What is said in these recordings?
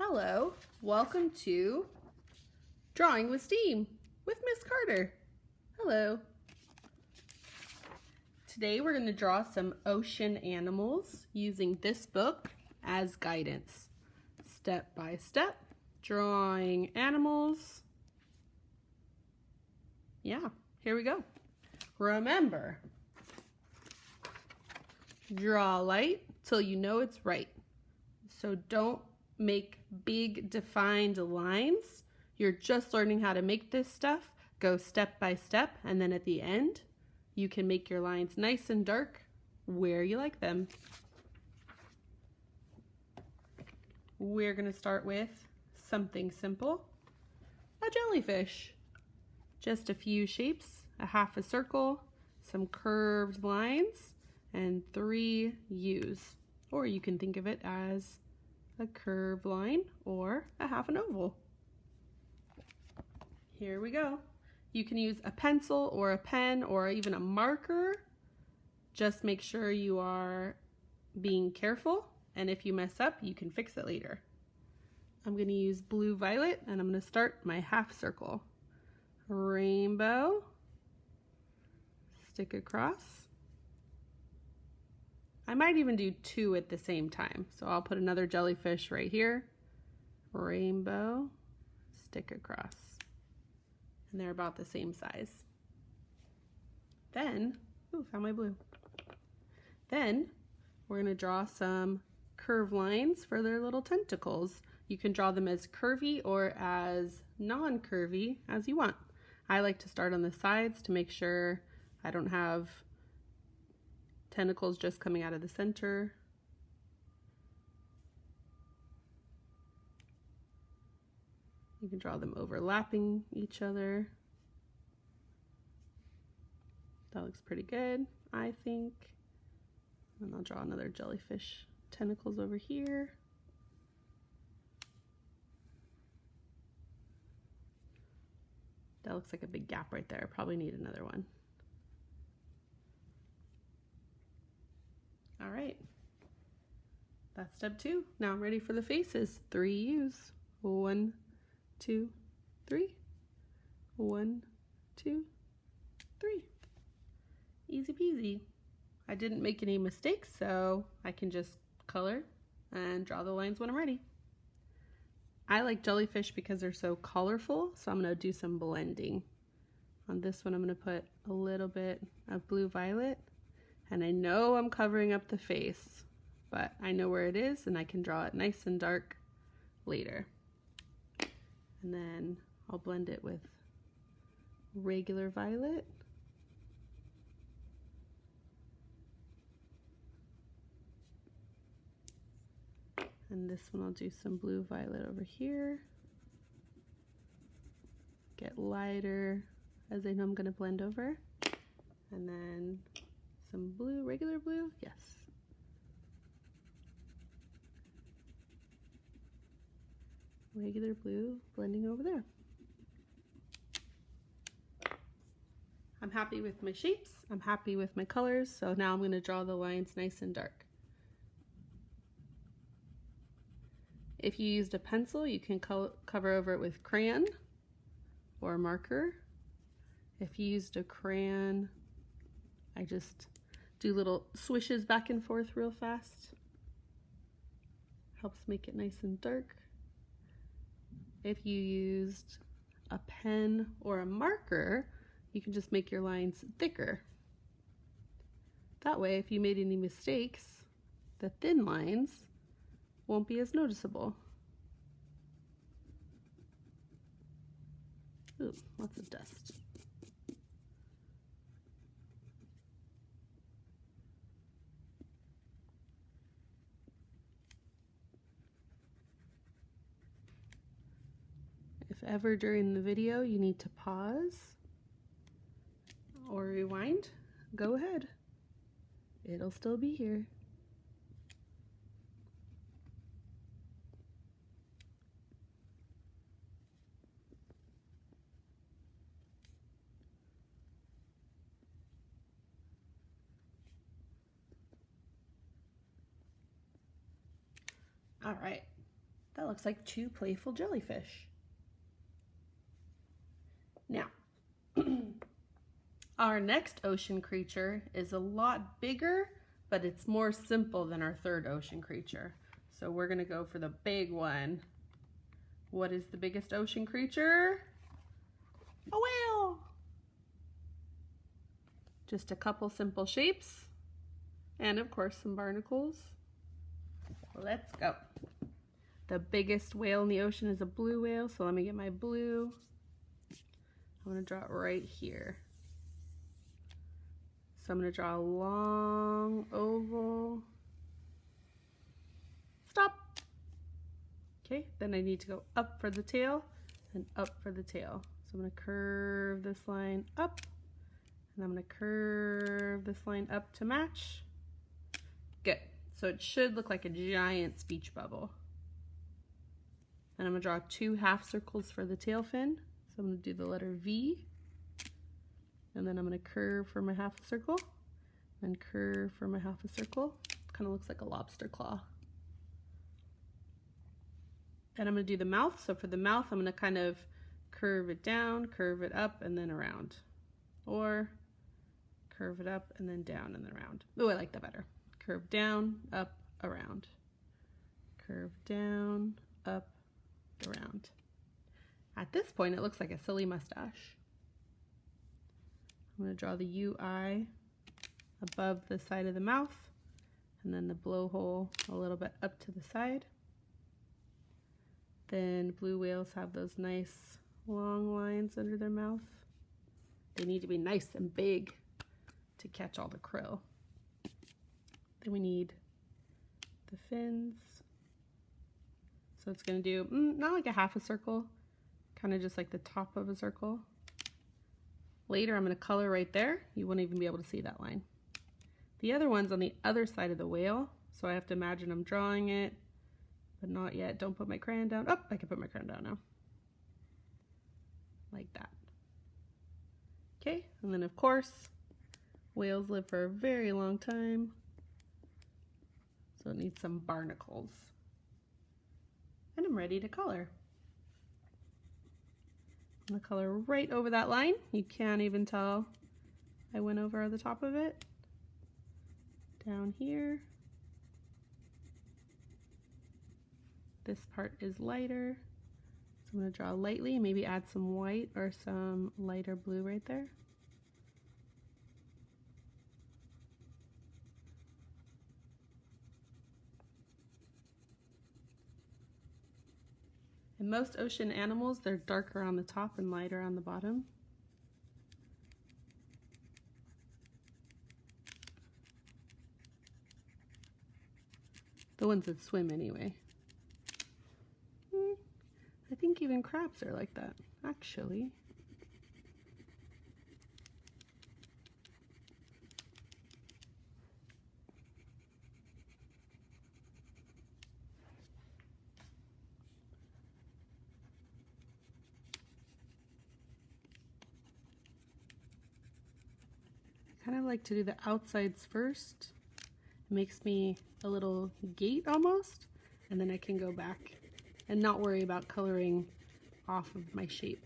Hello, welcome to Drawing with Steam with Miss Carter. Hello. Today we're going to draw some ocean animals using this book as guidance. Step by step, drawing animals. Yeah, here we go. Remember, draw light till you know it's right. So don't make big defined lines. You're just learning how to make this stuff. Go step by step, and then at the end you can make your lines nice and dark where you like them. We're going to start with something simple, a jellyfish. Just a few shapes, a half a circle, some curved lines, and 3 U's. Or you can think of it as a curved line or a half an oval. Here we go. You can use a pencil or a pen or even a marker. Just make sure you are being careful, and if you mess up, you can fix it later. I'm going to use blue violet, and I'm going to start my half circle. Rainbow, stick across. I might even do 2 at the same time. So I'll put another jellyfish right here. Rainbow, stick across. And they're about the same size. Then, ooh, found my blue. Then we're going to draw some curved lines for their little tentacles. You can draw them as curvy or as non-curvy as you want. I like to start on the sides to make sure I don't have tentacles just coming out of the center. You can draw them overlapping each other. That looks pretty good, I think. And I'll draw another jellyfish tentacles over here. That looks like a big gap right there. I probably need another one. All right, that's step 2. Now I'm ready for the faces. 3 U's. 1, 2, 3. 1, 2, 3. Easy peasy. I didn't make any mistakes, so I can just color and draw the lines when I'm ready. I like jellyfish because they're so colorful, so I'm going to do some blending. On this one, I'm going to put a little bit of blue violet. And I know I'm covering up the face, but I know where it is and I can draw it nice and dark later. And then I'll blend it with regular violet. And this one I'll do some blue violet over here. Get lighter as I know I'm going to blend over. And then some blue, regular blue, yes. Regular blue blending over there. I'm happy with my shapes, I'm happy with my colors, so now I'm going to draw the lines nice and dark. If you used a pencil, you can cover over it with crayon or a marker. If you used a crayon, I just do little swishes back and forth real fast. Helps make it nice and dark. If you used a pen or a marker, you can just make your lines thicker. That way, if you made any mistakes, the thin lines won't be as noticeable. Ooh, lots of dust. If ever during the video you need to pause or rewind, go ahead. It'll still be here. All right, that looks like two playful jellyfish. Now, our next ocean creature is a lot bigger, but it's more simple than our third ocean creature. So we're gonna go for the big one. What is the biggest ocean creature? A whale. Just a couple simple shapes, and of course some barnacles. Let's go. The biggest whale in the ocean is a blue whale, so let me get my blue. I'm gonna draw it right here. So I'm gonna draw a long oval. Stop. Okay, then I need to go up for the tail and up for the tail. So I'm gonna curve this line up, and I'm gonna curve this line up to match. Good. So it should look like a giant speech bubble. And I'm gonna draw two half circles for the tail fin. So I'm gonna do the letter V, and then I'm gonna curve for my half a circle, and curve for my half a circle. Kind of looks like a lobster claw. Then I'm gonna do the mouth. So for the mouth, I'm gonna kind of curve it down, curve it up, and then around. Or curve it up and then down and then around. Oh, I like that better. Curve down, up, around. Curve down, up, around. At this point, it looks like a silly mustache. I'm going to draw the UI above the side of the mouth, and then the blowhole a little bit up to the side. Then blue whales have those nice long lines under their mouth. They need to be nice and big to catch all the krill. Then we need the fins. So it's going to do not like a half a circle, kind of just like the top of a circle. Later I'm going to color right there. You won't even be able to see that line. The other one's on the other side of the whale, so I have to imagine I'm drawing it, but not yet. Don't put my crayon down. Oh, I can put my crayon down now. Like that. Okay, and then of course, whales live for a very long time, so it needs some barnacles. And I'm ready to color. I'm gonna color right over that line. You can't even tell I went over the top of it. Down here. This part is lighter, so I'm gonna draw lightly, maybe add some white or some lighter blue right there. In most ocean animals, they're darker on the top and lighter on the bottom. The ones that swim anyway. I think even crabs are like that, actually. I kind of like to do the outsides first. It makes me a little gate almost, and then I can go back and not worry about coloring off of my shape.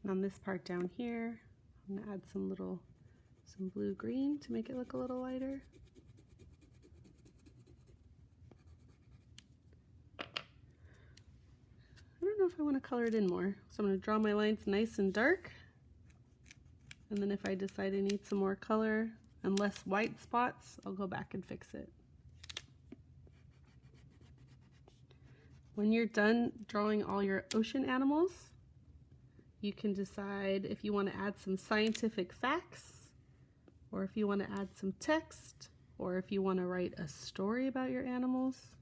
And on this part down here, I'm gonna add some blue green to make it look a little lighter. I don't know if I want to color it in more, so I'm going to draw my lines nice and dark, and then if I decide I need some more color and less white spots, I'll go back and fix it. When you're done drawing all your ocean animals, you can decide if you want to add some scientific facts, or if you want to add some text, or if you want to write a story about your animals.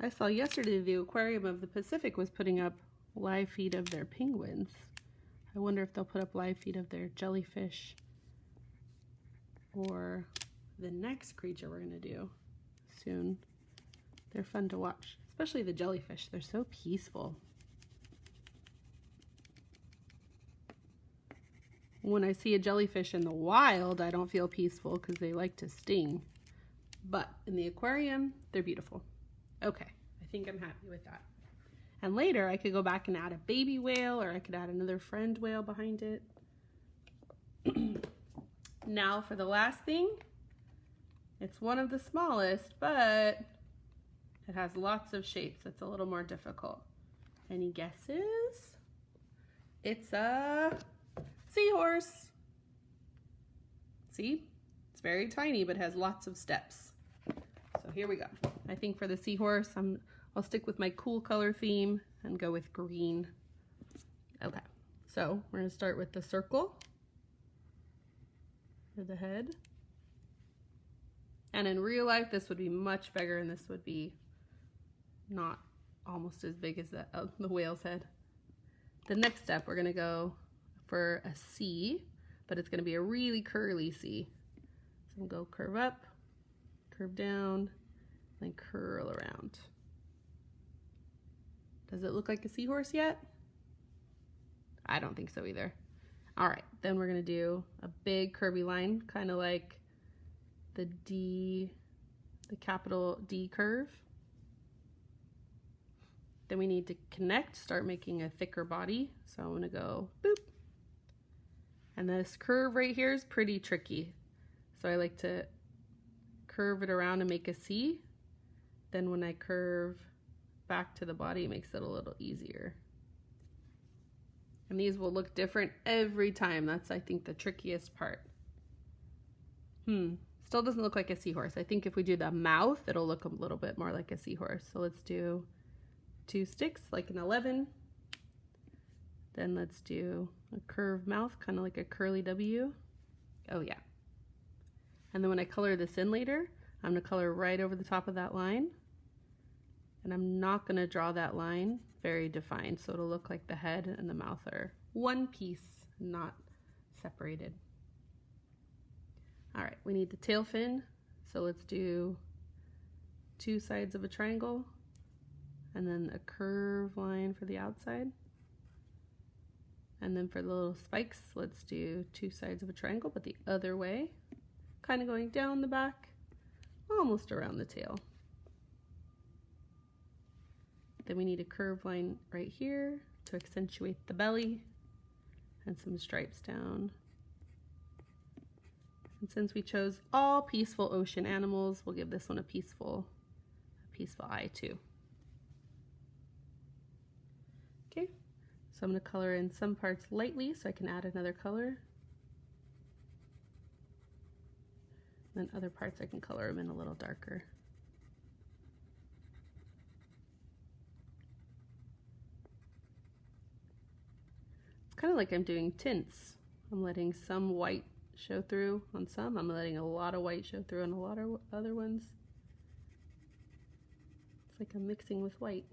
I saw yesterday the Aquarium of the Pacific was putting up live feed of their penguins. I wonder if they'll put up live feed of their jellyfish or the next creature we're gonna do soon. They're fun to watch, especially the jellyfish. They're so peaceful. When I see a jellyfish in the wild, I don't feel peaceful because they like to sting. But in the aquarium, they're beautiful. Okay, I think I'm happy with that. And later I could go back and add a baby whale, or I could add another friend whale behind it. Now for the last thing. It's one of the smallest, but it has lots of shapes. It's a little more difficult. Any guesses? It's a seahorse. See? It's very tiny, but has lots of steps. So here we go. I think for the seahorse, I'll stick with my cool color theme and go with green. Okay, so we're gonna start with the circle for the head. And in real life, this would be much bigger, and this would be not almost as big as the whale's head. The next step, we're gonna go for a C, but it's gonna be a really curly C. So we'll go curve up, curve down, and curl around. Does it look like a seahorse yet? I don't think so either. All right, then we're gonna do a big curvy line, kind of like the D, the capital D curve. Then we need to connect, start making a thicker body. So I'm gonna go boop. And this curve right here is pretty tricky. So I like to curve it around and make a C. Then when I curve back to the body, it makes it a little easier. And these will look different every time. That's, I think, the trickiest part. Still doesn't look like a seahorse. I think if we do the mouth, it'll look a little bit more like a seahorse. So let's do 2 sticks, like an 11. Then let's do a curved mouth, kind of like a curly W. Oh yeah. And then when I color this in later, I'm gonna color right over the top of that line. And I'm not gonna draw that line very defined, so it'll look like the head and the mouth are one piece, not separated. All right, we need the tail fin, so let's do 2 sides of a triangle and then a curved line for the outside. And then for the little spikes, let's do 2 sides of a triangle, but the other way, kind of going down the back, almost around the tail. Then we need a curved line right here to accentuate the belly and some stripes down. And since we chose all peaceful ocean animals, we'll give this one a peaceful eye too. Okay, so I'm gonna color in some parts lightly so I can add another color. And then other parts I can color them in a little darker. Kind of like I'm doing tints. I'm letting some white show through on some. I'm letting a lot of white show through on a lot of other ones. It's like I'm mixing with white.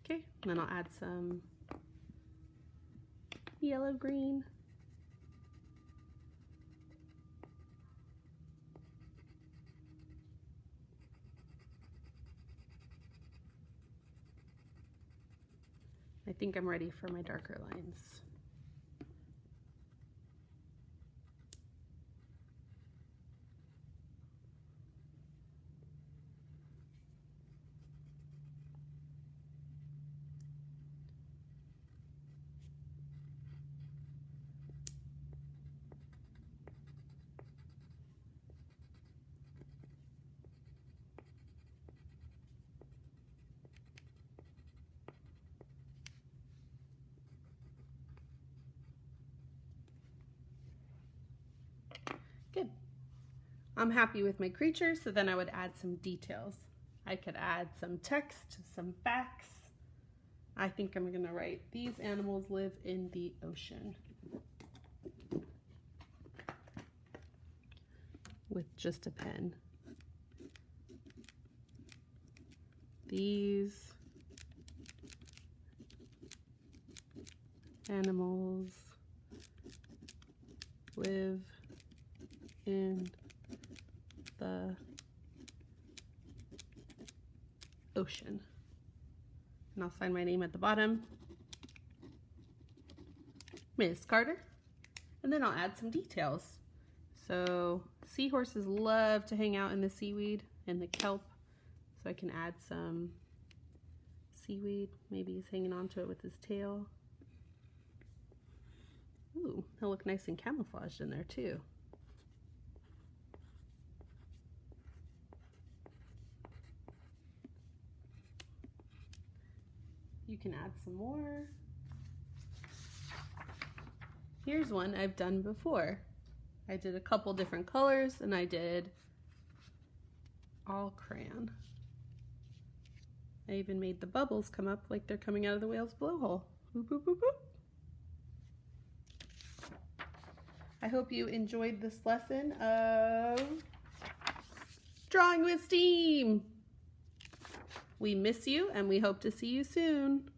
Okay, and then I'll add some yellow green. I think I'm ready for my darker lines. Good. I'm happy with my creature, so then I would add some details. I could add some text, some facts. I think I'm gonna write, these animals live in the ocean. With just a pen. These animals live in the ocean. And I'll sign my name at the bottom, Ms. Carter. And then I'll add some details. So seahorses love to hang out in the seaweed and the kelp. So I can add some seaweed. Maybe he's hanging onto it with his tail. Ooh, he'll look nice and camouflaged in there too. You can add some more. Here's one I've done before. I did a couple different colors and I did all crayon. I even made the bubbles come up like they're coming out of the whale's blowhole. Boop, boop, boop, boop. I hope you enjoyed this lesson of drawing with steam. We miss you and we hope to see you soon.